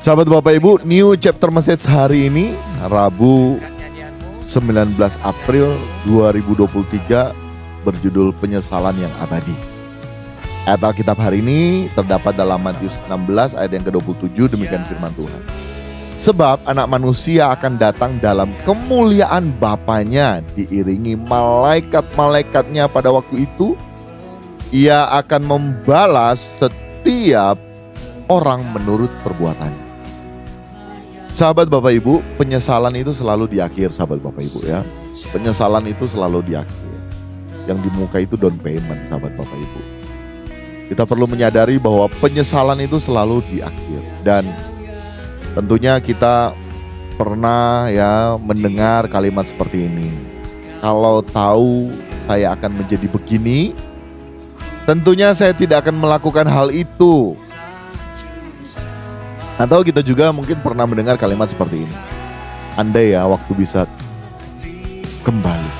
Sahabat Bapak Ibu, New Chapter Message hari ini Rabu 19 April 2023 berjudul Penyesalan yang Abadi. Ayat Alkitab hari ini terdapat dalam Matius 16 ayat yang ke-27, demikian firman Tuhan. Sebab anak manusia akan datang dalam kemuliaan Bapanya diiringi malaikat-malaikatnya pada waktu itu. Ia akan membalas setiap orang menurut perbuatannya. Sahabat Bapak Ibu, penyesalan itu selalu di akhir, sahabat Bapak Ibu ya. Penyesalan itu selalu di akhir. Yang di muka itu down payment, sahabat Bapak Ibu. Kita perlu menyadari bahwa penyesalan itu selalu di akhir. Dan tentunya kita pernah ya mendengar kalimat seperti ini. Kalau tahu saya akan menjadi begini, tentunya saya tidak akan melakukan hal itu. Atau kita juga mungkin pernah mendengar kalimat seperti ini. Andai ya waktu bisa kembali.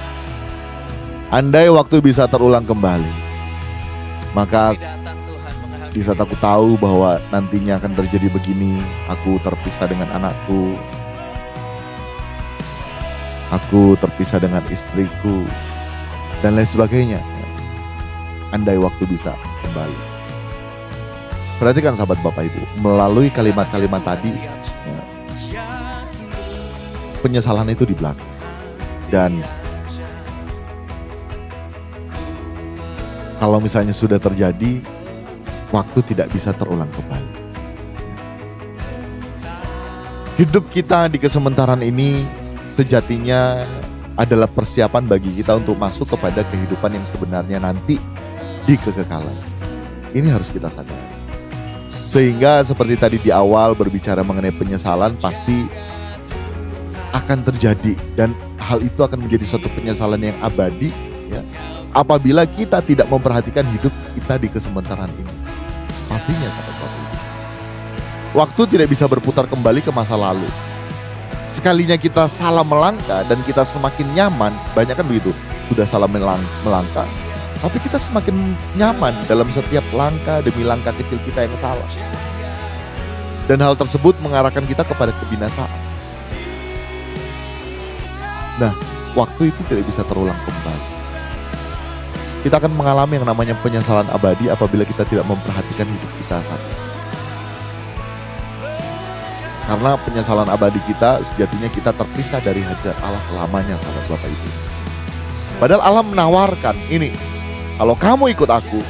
Andai waktu bisa terulang kembali. Maka di saat aku tahu bahwa nantinya akan terjadi begini, aku terpisah dengan anakku, aku terpisah dengan istriku, dan lain sebagainya. Andai waktu bisa kembali. Perhatikan sahabat Bapak Ibu, melalui kalimat-kalimat tadi ya, penyesalan itu di belakang. Dan kalau misalnya sudah terjadi, waktu tidak bisa terulang kembali. Hidup kita di kesementaraan ini sejatinya adalah persiapan bagi kita untuk masuk kepada kehidupan yang sebenarnya nanti di kekekalan. Ini harus kita sadari. Sehingga seperti tadi di awal berbicara mengenai penyesalan pasti akan terjadi. Dan hal itu akan menjadi suatu penyesalan yang abadi ya, apabila kita tidak memperhatikan hidup kita di kesementaraan ini. Pastinya sahabat-sahabat itu. Waktu tidak bisa berputar kembali ke masa lalu. Sekalinya kita salah melangkah dan kita semakin nyaman, banyak kan begitu, sudah salah melangkah, tapi kita semakin nyaman dalam setiap langkah demi langkah kecil kita yang salah. Dan hal tersebut mengarahkan kita kepada kebinasaan. Nah, waktu itu tidak bisa terulang kembali. Kita akan mengalami yang namanya penyesalan abadi apabila kita tidak memperhatikan hidup kita saat ini. Karena penyesalan abadi kita sejatinya kita terpisah dari hadirat Allah selamanya, sahabat Bapak Ibu. Padahal Allah menawarkan ini, kalau kamu ikut aku,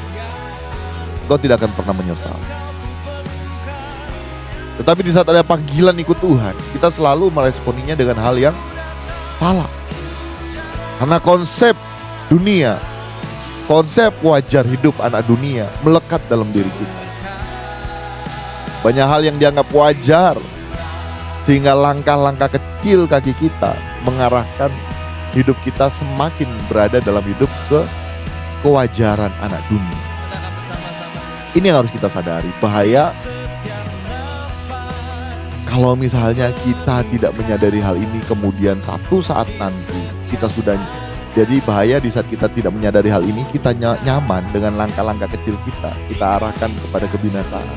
kau tidak akan pernah menyesal. Tetapi di saat ada panggilan ikut Tuhan, kita selalu meresponinya dengan hal yang salah. Karena konsep dunia, konsep wajar hidup anak dunia melekat dalam diri kita. Banyak hal yang dianggap wajar, sehingga langkah-langkah kecil kaki kita mengarahkan hidup kita semakin berada dalam hidup kewajaran anak dunia. Ini yang harus kita sadari. Bahaya kalau misalnya kita tidak menyadari hal ini, kemudian satu saat nanti kita sudah jadi bahaya di saat kita tidak menyadari hal ini, kita nyaman dengan langkah-langkah kecil kita arahkan kepada kebinasaan.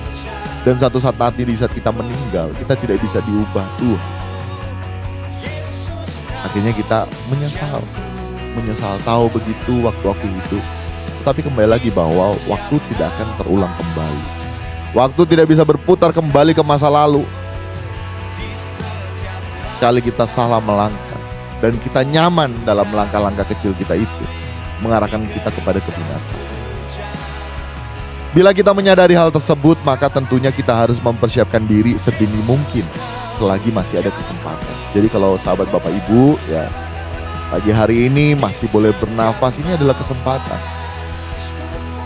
Dan satu saat nanti di saat kita meninggal, kita tidak bisa diubah Tuhan. Akhirnya kita menyesal tahu begitu waktu hidup. Tapi kembali lagi bahwa waktu tidak akan terulang kembali. Waktu tidak bisa berputar kembali ke masa lalu. Sekali kita salah melangkah dan kita nyaman dalam langkah-langkah kecil kita itu, mengarahkan kita kepada kebinasaan. Bila kita menyadari hal tersebut, maka tentunya kita harus mempersiapkan diri sedini mungkin selagi masih ada kesempatan. Jadi kalau sahabat Bapak Ibu ya, pagi hari ini masih boleh bernafas, ini adalah kesempatan.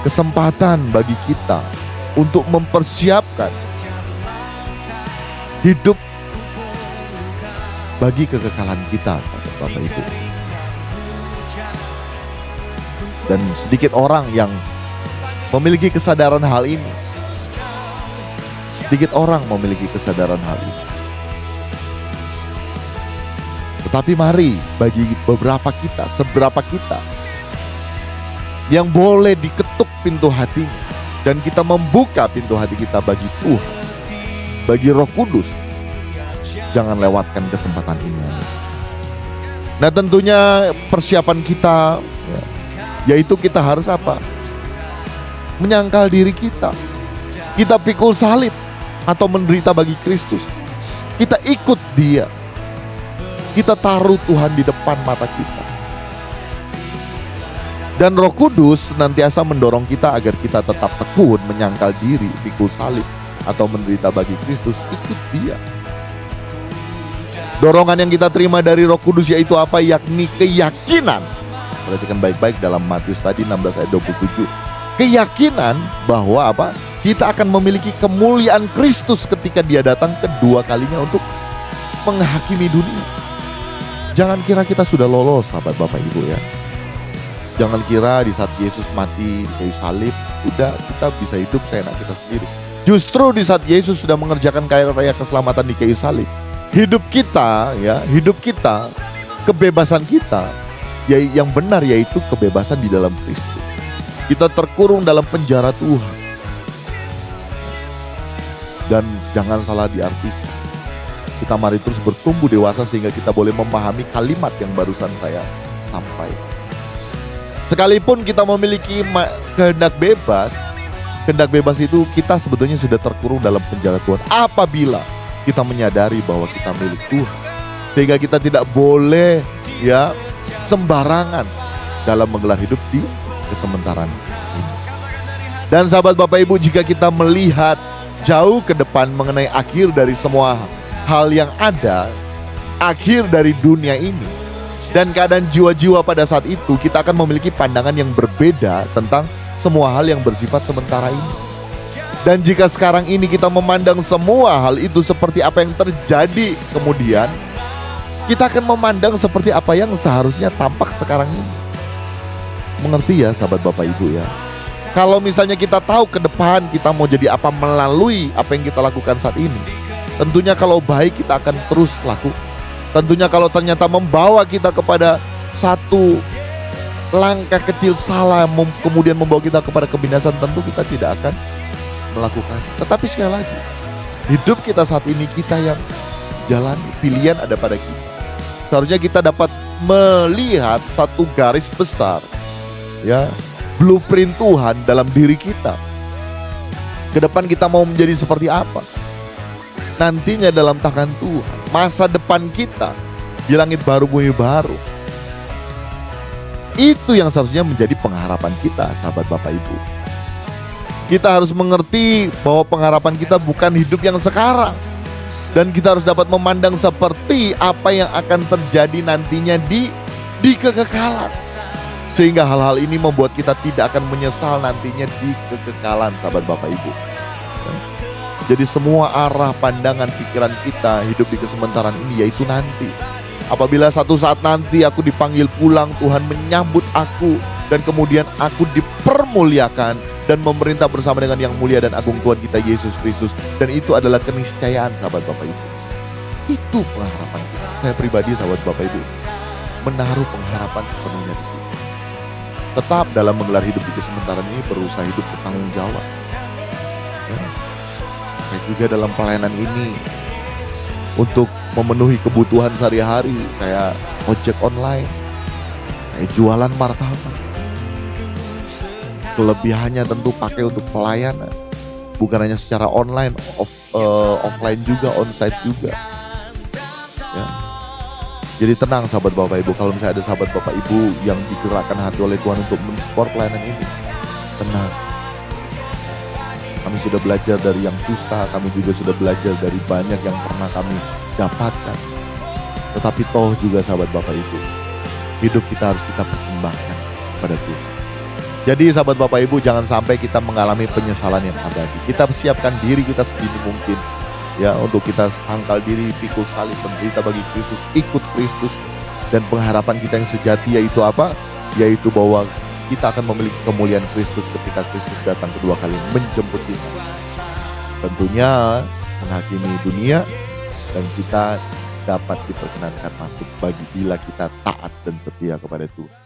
Kesempatan bagi kita untuk mempersiapkan hidup bagi kekekalan kita, sahabat Bapak Ibu. Dan sedikit orang yang memiliki kesadaran hal ini. Sedikit orang memiliki kesadaran hal ini. Tetapi mari bagi beberapa kita, seberapa kita yang boleh diketuk pintu hatinya dan kita membuka pintu hati kita bagi Tuhan, bagi Roh Kudus, jangan lewatkan kesempatan ini. Nah tentunya persiapan kita, yaitu kita harus apa? Menyangkal diri kita. Kita pikul salib atau menderita bagi Kristus. Kita ikut Dia. Kita taruh Tuhan di depan mata kita. Dan Roh Kudus senantiasa mendorong kita agar kita tetap tekun menyangkal diri, pikul salib atau menderita bagi Kristus, ikut Dia. Dorongan yang kita terima dari Roh Kudus yaitu apa? Yakni keyakinan. Perhatikan baik-baik dalam Matius tadi 16 ayat 27. Keyakinan bahwa apa? Kita akan memiliki kemuliaan Kristus ketika Dia datang kedua kalinya untuk menghakimi dunia. Jangan kira kita sudah lolos, sahabat Bapak Ibu ya. Jangan kira di saat Yesus mati di kayu salib, udah kita bisa hidup seenak kita sendiri. Justru di saat Yesus sudah mengerjakan karya keselamatan di kayu salib, hidup kita, kebebasan kita, yang benar yaitu kebebasan di dalam Kristus. Kita terkurung dalam penjara Tuhan. Dan jangan salah diartikan, kita mari terus bertumbuh dewasa sehingga kita boleh memahami kalimat yang barusan saya sampaikan. Sekalipun kita memiliki kehendak bebas itu kita sebetulnya sudah terkurung dalam penjara Tuhan. Apabila kita menyadari bahwa kita milik Tuhan, sehingga kita tidak boleh sembarangan dalam menggelar hidup di kesementaraan ini. Dan sahabat Bapak Ibu, jika kita melihat jauh ke depan mengenai akhir dari semua hal yang ada, akhir dari dunia ini, dan keadaan jiwa-jiwa pada saat itu, kita akan memiliki pandangan yang berbeda tentang semua hal yang bersifat sementara ini. Dan jika sekarang ini kita memandang semua hal itu seperti apa yang terjadi kemudian, kita akan memandang seperti apa yang seharusnya tampak sekarang ini. Mengerti ya sahabat Bapak Ibu ya? Kalau misalnya kita tahu ke depan kita mau jadi apa melalui apa yang kita lakukan saat ini, tentunya kalau baik kita akan terus lakukan. Tentunya kalau ternyata membawa kita kepada satu langkah kecil salah, kemudian membawa kita kepada kebinasan, tentu kita tidak akan melakukan. Tetapi sekali lagi, hidup kita saat ini kita yang jalani, pilihan ada pada kita. Seharusnya kita dapat melihat satu garis besar, blueprint Tuhan dalam diri kita. Ke depan kita mau menjadi seperti apa? Nantinya dalam tangan Tuhan, masa depan kita di langit baru bumi baru. Itu yang seharusnya menjadi pengharapan kita, sahabat Bapak Ibu. Kita harus mengerti bahwa pengharapan kita bukan hidup yang sekarang. Dan kita harus dapat memandang seperti apa yang akan terjadi nantinya di kekekalan. Sehingga hal-hal ini membuat kita tidak akan menyesal nantinya di kekekalan, sahabat Bapak Ibu. Jadi semua arah pandangan pikiran kita hidup di kesementaraan ini yaitu nanti. Apabila satu saat nanti aku dipanggil pulang, Tuhan menyambut aku, dan kemudian aku dipermuliakan dan memerintah bersama dengan yang mulia dan agung Tuhan kita Yesus Kristus. Dan itu adalah keniscayaan, sahabat Bapak Ibu. Itu pengharapan saya pribadi, sahabat Bapak Ibu, menaruh pengharapan sepenuhnya di kita. Tetap dalam menggelar hidup di kesementaraan ini berusaha hidup bertanggung jawab. Saya juga dalam pelayanan ini untuk memenuhi kebutuhan sehari-hari, saya ojek online, saya jualan martabak. Kelebihannya tentu pakai untuk pelayanan, bukan hanya secara online, offline juga, onsite juga. Ya. Jadi tenang sahabat Bapak Ibu, kalau misalnya ada sahabat Bapak Ibu yang digerakkan hati oleh Tuhan untuk mensupport pelayanan ini, tenang. Kami sudah belajar dari yang susah, kami juga sudah belajar dari banyak yang pernah kami dapatkan. Tetapi toh juga sahabat Bapak Ibu, hidup kita harus kita persembahkan kepada Tuhan. Jadi sahabat Bapak Ibu, jangan sampai kita mengalami penyesalan yang abadi. Kita siapkan diri kita sedini mungkin ya, untuk kita sangkal diri, pikul salib, menderita bagi Kristus, ikut Kristus. Dan pengharapan kita yang sejati yaitu apa? Yaitu bahwa kita akan memiliki kemuliaan Kristus ketika Kristus datang kedua kali menjemput kita. Tentunya menghakimi dunia, dan kita dapat diperkenankan masuk bila kita taat dan setia kepada Tuhan.